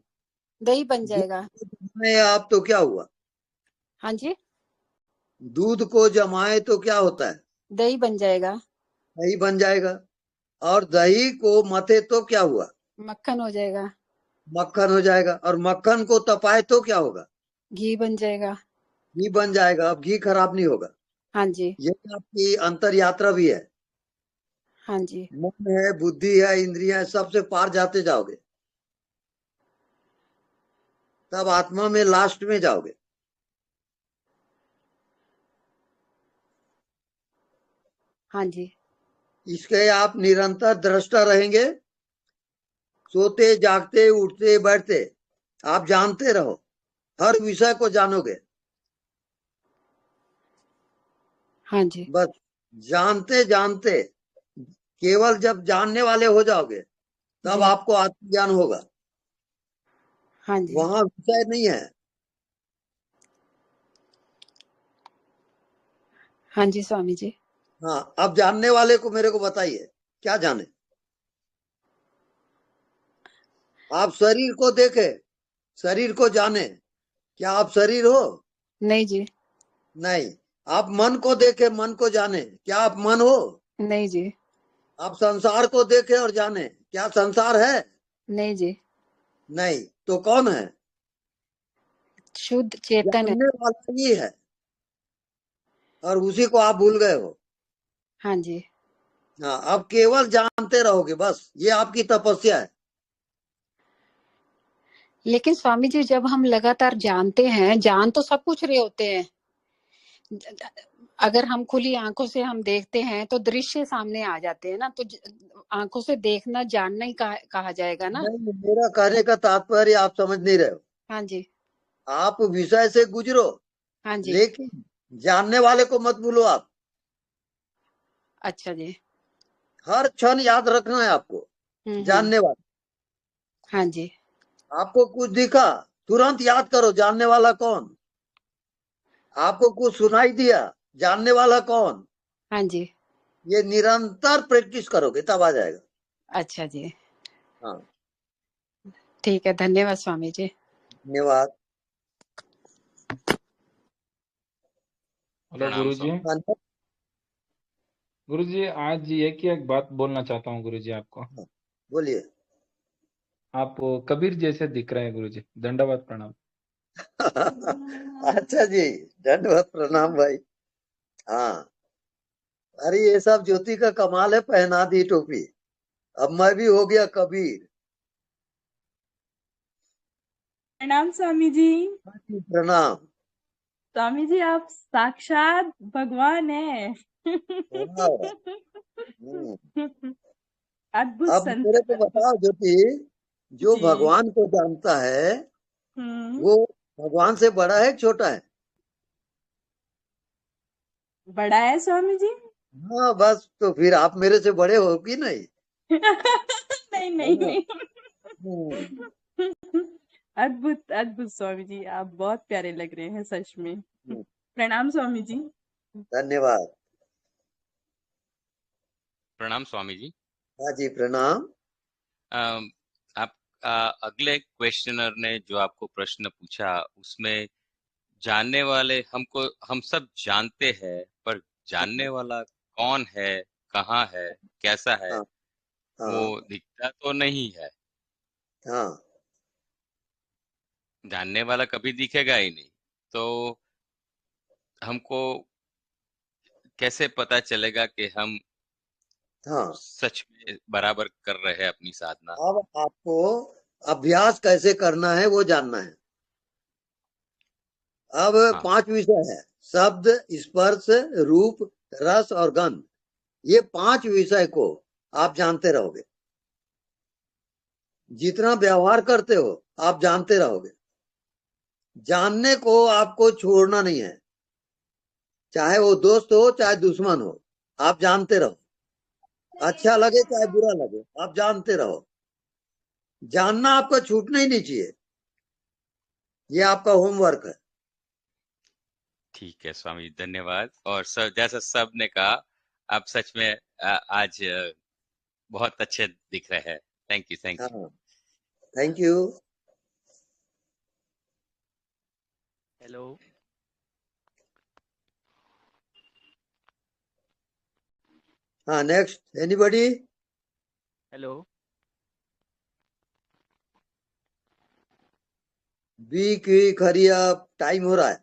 दही बन जाएगा। दूध को जमाए आप तो क्या हुआ? हाँ जी, दूध को जमाए तो क्या होता है? दही बन जाएगा, दही बन जाएगा। और दही को मथे तो क्या हुआ? मक्खन हो जाएगा, मक्खन हो जाएगा। और मक्खन को तपाए तो क्या होगा? घी बन जाएगा। घी बन जाएगा। अब घी खराब नहीं होगा। हाँ जी, ये आपकी अंतर यात्रा भी है। हाँ जी, मन है, बुद्धि है, इंद्रियां है, सबसे पार जाते जाओगे, तब आत्मा में लास्ट में जाओगे। हाँ जी, इसके आप निरंतर दृष्टा रहेंगे। सोते जागते उठते बैठते आप जानते रहो, हर विषय को जानोगे। हाँ जी, बस जानते जानते केवल जब जानने वाले हो जाओगे तब जी, आपको आत्मज्ञान होगा। हाँ जी, वहां विषय नहीं है। हाँ जी स्वामी जी। हाँ, अब जानने वाले को मेरे को बताइए, क्या जाने? आप शरीर को देखे, शरीर को जाने, क्या आप शरीर हो? नहीं जी, नहीं। आप मन को देखे, मन को जाने, क्या आप मन हो? नहीं जी, आप संसार को देखे और जाने, क्या संसार है? नहीं जी, नहीं। तो कौन है? शुद्ध चेतन है। जानने वाला ही है, और उसी को आप भूल गए हो। हाँ जी, हाँ, अब केवल जानते रहोगे, बस ये आपकी तपस्या है। लेकिन स्वामी जी जब हम लगातार जानते हैं, जान तो सब कुछ रहे होते हैं, अगर हम खुली आंखों से हम देखते हैं तो दृश्य सामने आ जाते हैं ना, तो आंखों से देखना जानना ही कहा जाएगा ना। नहीं, मेरा कहने का तात्पर्य आप समझ नहीं रहे हो। हाँ जी, आप विषय से गुजरो, हाँ जी, लेकिन जानने वाले को मत भूलो आप। अच्छा जी, हर क्षण याद रखना है आपको जानने वाला। हाँ जी, आपको कुछ दिखा, तुरंत याद करो जानने वाला कौन। आपको कुछ सुनाई दिया, जानने वाला कौन। हाँ जी, ये निरंतर प्रैक्टिस करोगे तब आ जाएगा। अच्छा जी, हाँ, ठीक है, धन्यवाद स्वामी जी। धन्यवाद। हेलो गुरुजी। गुरुजी आज ये की एक बात बोलना चाहता हूँ गुरुजी आपको। बोलिए। आप कबीर जैसे दिख रहे हैं गुरुजी, दंडवत प्रणाम। अच्छा जी, दंडवत प्रणाम भाई। हाँ, अरे ये सब ज्योति का कमाल है, पहना दी टोपी। अब मैं भी हो गया कबीर। प्रणाम स्वामी जी। प्रणाम। स्वामी जी आप साक्षात भगवान है। अद्भुत अब संत। मेरे को बताओ ज्योति, जो भगवान को जानता है वो भगवान से बड़ा है छोटा है? बड़ा है स्वामी जी। हाँ बस, तो फिर आप मेरे से बड़े हो कि नहीं? नहीं है नहीं ना? नहीं। हम्म, अद्भुत अद्भुत स्वामी जी, आप बहुत प्यारे लग रहे हैं सच में। हम्म, प्रणाम स्वामी जी। धन्यवाद। प्रणाम स्वामी जी। हाँ जी, प्रणाम। अम, आप अगले क्वेश्चनर ने जो आपको प्रश्न पूछा उसमें जानने वाले हम सब जानते हैं, पर जानने वाला कौन है, कहाँ है, कैसा है, हाँ वो हाँ दिखता तो नहीं है। हाँ जानने वाला कभी दिखेगा ही नहीं, तो हमको कैसे पता चलेगा कि हम हाँ। सच में बराबर कर रहे हैं अपनी साधना? अब आपको अभ्यास कैसे करना है वो जानना है। अब हाँ 5 विषय है: शब्द, स्पर्श, रूप, रस और गंध। ये 5 विषय को आप जानते रहोगे। जितना व्यवहार करते हो आप जानते रहोगे। जानने को आपको छोड़ना नहीं है, चाहे वो दोस्त हो चाहे दुश्मन हो, आप जानते रहो। अच्छा लगे चाहे बुरा लगे, आप जानते रहो। जानना आपका छूटना ही नहीं चाहिए। ये आपका होमवर्क है। ठीक है स्वामी जी, धन्यवाद। और सब जैसा सब ने कहा, आप सच में आज बहुत अच्छे दिख रहे हैं। Thank you thank you. हाँ, थैंक यू। हेलो। हाँ, नेक्स्ट एनीबॉडी? हेलो। बी की खरिया, टाइम हो रहा है।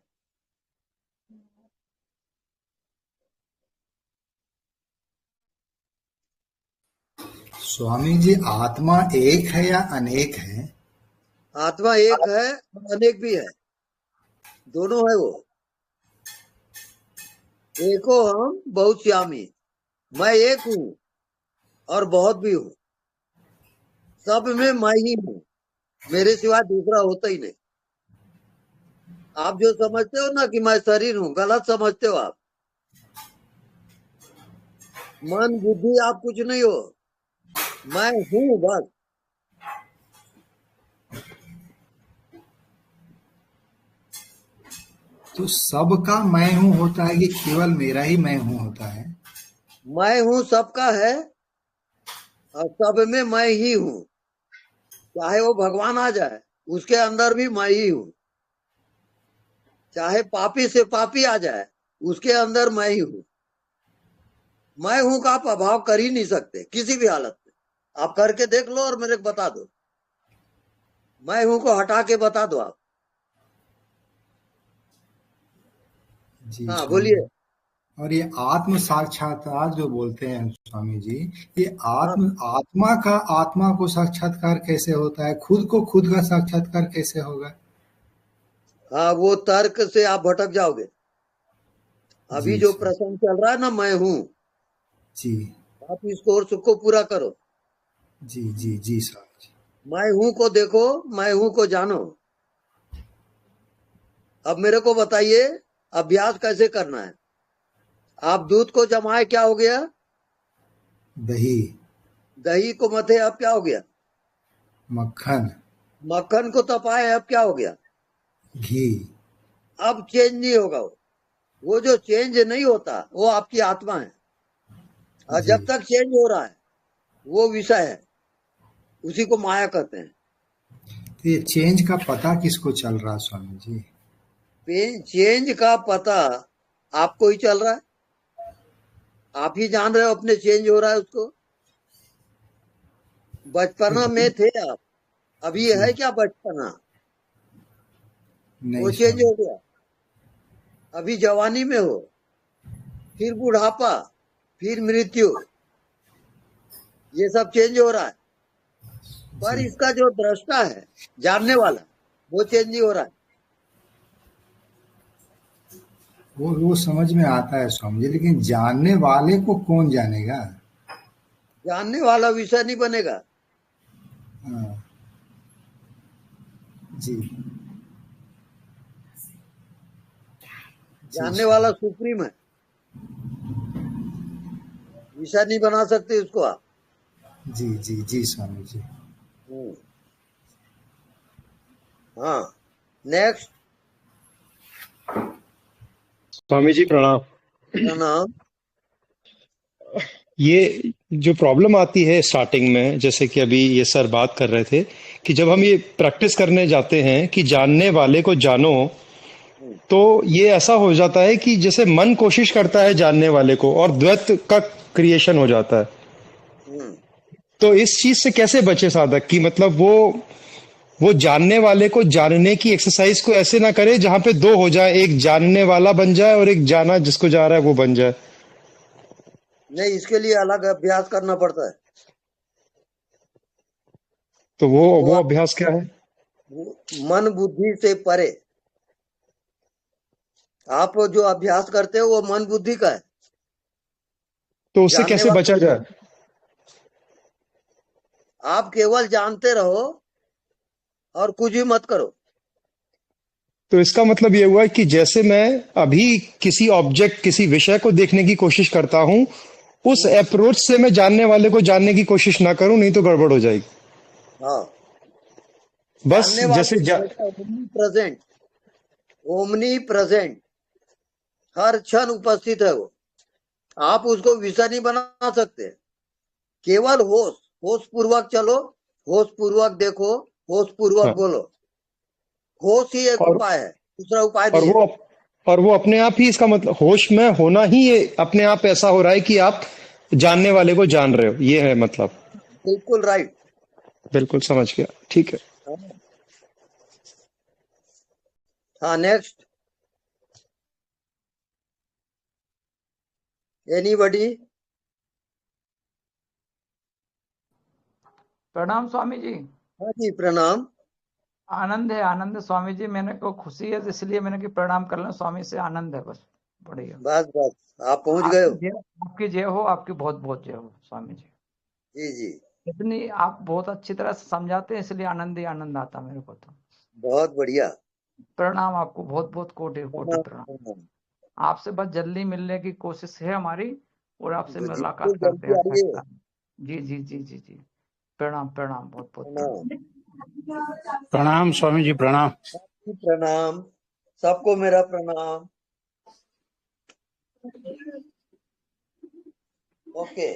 स्वामी जी, आत्मा एक है या अनेक है? आत्मा एक है और अनेक भी है, दोनों है वो। एको हम बहुत श्यामी। मैं एक हूँ और बहुत भी हूँ। सब में मैं ही हूँ, मेरे सिवा दूसरा होता ही नहीं। आप जो समझते हो ना कि मैं शरीर हूँ, गलत समझते हो आप। मन बुद्धि आप कुछ नहीं हो, मैं हूँ बस। तो सबका मैं हूँ होता है कि केवल मेरा ही मैं हूँ होता है? मैं हूँ सबका है और सब में मैं ही हूँ। चाहे वो भगवान आ जाए, उसके अंदर भी मैं ही हूँ। चाहे पापी से पापी आ जाए, उसके अंदर मैं ही हूँ। मैं हूं का आप अभाव कर ही नहीं सकते किसी भी हालत में। आप करके देख लो और मेरे को बता दो। मैं हूं को हटा के बता दो आप। जी हाँ, स्वामी। बोलिए। और ये आत्म साक्षात्कार जो बोलते हैं स्वामी जी, ये हाँ, आत्मा को साक्षात्कार कैसे होता है? खुद को खुद का साक्षात्कार कैसे होगा? हाँ, वो तर्क से आप भटक जाओगे। अभी जी जो स्वामी प्रसंग चल रहा है ना, मैं हूँ, जी आप इस कोर्स को पूरा करो। जी जी जी स्वामी जी। मैं हूं को देखो, मैं हूं को जानो। अब मेरे को बताइए अभ्यास कैसे करना है। आप दूध को जमाए, क्या हो गया? दही। दही को मथे, अब क्या हो गया? मक्खन। मक्खन को तपाए, अब क्या हो गया? घी। अब चेंज नहीं होगा। वो जो चेंज नहीं होता वो आपकी आत्मा है। और जी जब तक चेंज हो रहा है वो विषय है, उसी को माया कहते हैं। तो ये चेंज का पता किसको चल रहा है स्वामी जी? चेंज का पता आपको ही चल रहा है। आप ही जान रहे हो अपने चेंज हो रहा है उसको। बचपना में थे आप, अभी जी है क्या बचपना? नहीं वो चेंज स्वामी। हो गया। अभी जवानी में हो, फिर बुढ़ापा, फिर मृत्यु, ये सब चेंज हो रहा है। पर जी इसका जो दृष्टा है, जानने वाला, वो चेंज नहीं हो रहा है। वो समझ में आता है स्वामी जी, लेकिन जानने वाले को कौन जानेगा? जानने वाला विषय नहीं बनेगा। हाँ, जी जी जानने स्वामी। वाला सुप्रीम है। विषय नहीं बना सकते उसको आप। जी जी जी स्वामी जी। हाँ, नेक्स्ट। स्वामी जी प्रणाम। प्रणाम। ये जो प्रॉब्लम आती है स्टार्टिंग में, जैसे कि अभी ये सर बात कर रहे थे कि जब हम ये प्रैक्टिस करने जाते हैं कि जानने वाले को जानो, तो ये ऐसा हो जाता है कि जैसे मन कोशिश करता है जानने वाले को और द्वैत का क्रिएशन हो जाता है। तो इस चीज से कैसे बचे साधक कि मतलब वो जानने वाले को जानने की एक्सरसाइज को ऐसे ना करे जहां पे दो हो जाए, एक जानने वाला बन जाए और एक जाना जिसको जा रहा है वो बन जाए। नहीं, इसके लिए अलग अभ्यास करना पड़ता है। तो वो अभ्यास क्या है? मन बुद्धि से परे। आप जो अभ्यास करते हो वो मन बुद्धि का है। तो उससे कैसे बचा जाए? आप केवल जानते रहो और कुछ भी मत करो। तो इसका मतलब ये हुआ कि जैसे मैं अभी किसी ऑब्जेक्ट, किसी विषय को देखने की कोशिश करता हूं, उस अप्रोच से मैं जानने वाले को जानने की कोशिश ना करूं, नहीं तो गड़बड़ हो जाएगी। हाँ, बस जैसे ओमनी प्रेजेंट हर क्षण उपस्थित है वो। आप उसको विषय नहीं बना सकते। केवल होश पूर्वक चलो, होश पूर्वक देखो, होश पूर्वक बोलो। होश ही एक उपाय है, दूसरा उपाय नहीं है। और वो अपने आप ही, इसका मतलब होश में होना ही ये अपने आप ऐसा हो रहा है कि आप जानने वाले को जान रहे हो, ये है मतलब। बिल्कुल राइट। बिल्कुल समझ गया, ठीक है। हाँ, नेक्स्ट। एनीबडी? प्रणाम स्वामी जी। हाँ जी, प्रणाम। आनंद है, आनंद है स्वामी जी। मैंने को खुशी है, इसलिए मैंने कि प्रणाम कर लें स्वामी से। आनंद है, बस बढ़िया। बस आप पहुंच गए हो। आपकी जय हो, आपकी बहुत बहुत जय हो स्वामी जी। जी जी। इतनी आप बहुत अच्छी तरह से समझाते हैं, इसलिए आनंद ही आनंद आता मेरे को तो। बहुत बढ़िया। प्रणाम आपको, बहुत बहुत कोटि कोटि प्रणाम। आपसे बस जल्दी मिलने की कोशिश है हमारी, और आपसे मुलाकात करते हैं। जी जी जी जी जी। प्रणाम प्रणाम, बहुत बहुत प्रणाम। प्रणाम स्वामी जी, प्रणाम। प्रणाम, सबको मेरा प्रणाम। ओके।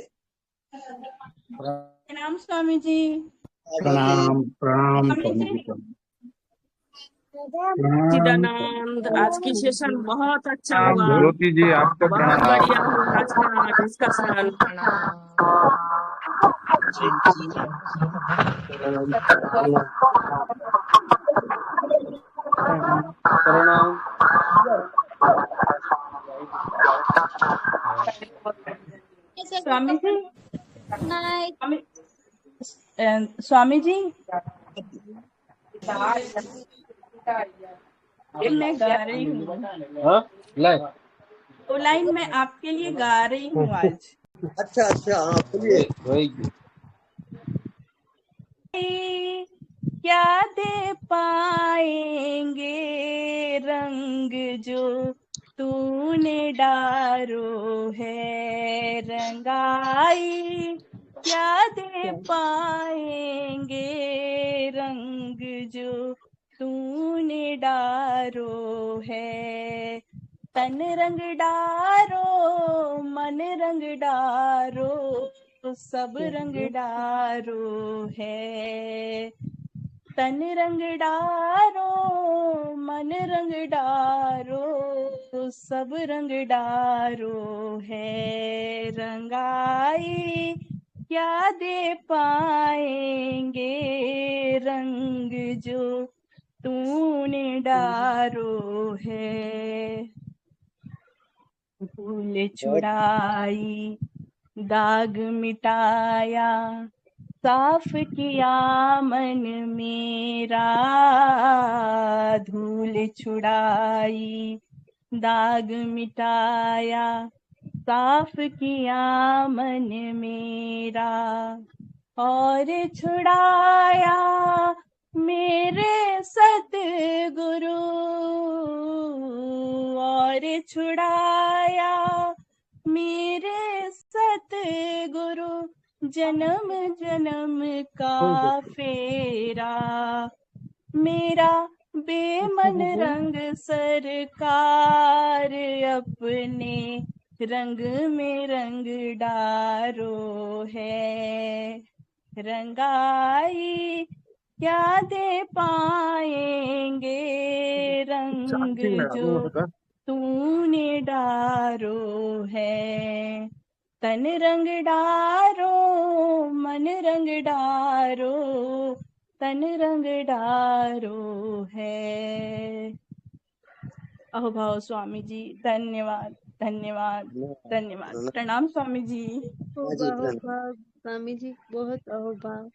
प्रणाम स्वामी जी। प्रणाम प्रणाम स्वामी जी। चिदानंद, आज की सेशन बहुत अच्छा हुआ। ज्योति जी आपको बहुत बढ़िया हुआ आज का डिस्कशन। प्रणाम। स्वामी जी, स्वामी जी, मैं गा रही हूँ। तो लाइन में आपके लिए गा रही हूँ आज। अच्छा अच्छा, हाँ बोलिए। क्या दे पाएंगे रंग जो तूने डारो है रंगाई, क्या दे पाएंगे रंग जो तूने डारो है। तन रंग डारो, मन रंग डारो, तो सब रंग डारो है। तन रंग डारो, मन रंग डारो, तो सब रंग डारो है रंगाई, क्या दे पाएंगे रंग जो तूने डारो है। भूल छुड़ाई, दाग मिटाया, साफ किया मन मेरा, धूल छुड़ाई, दाग मिटाया, साफ किया मन मेरा, और छुड़ाया मेरे सतगुरु, और छुड़ाया मेरे सतगुरु जन्म जन्म का फेरा, मेरा बेमन रंग सरकार, अपने रंग में रंग डारो है। रंगाई क्या दे पाएंगे रंग जो तूने डारो है। तन रंग डारो मन रंग डारो, तन रंग डारो है। अहोभाव स्वामी जी, धन्यवाद धन्यवाद धन्यवाद। प्रणाम स्वामी जी। हाँ जी, अहोभाव स्वामी जी, बहुत अहोभाव।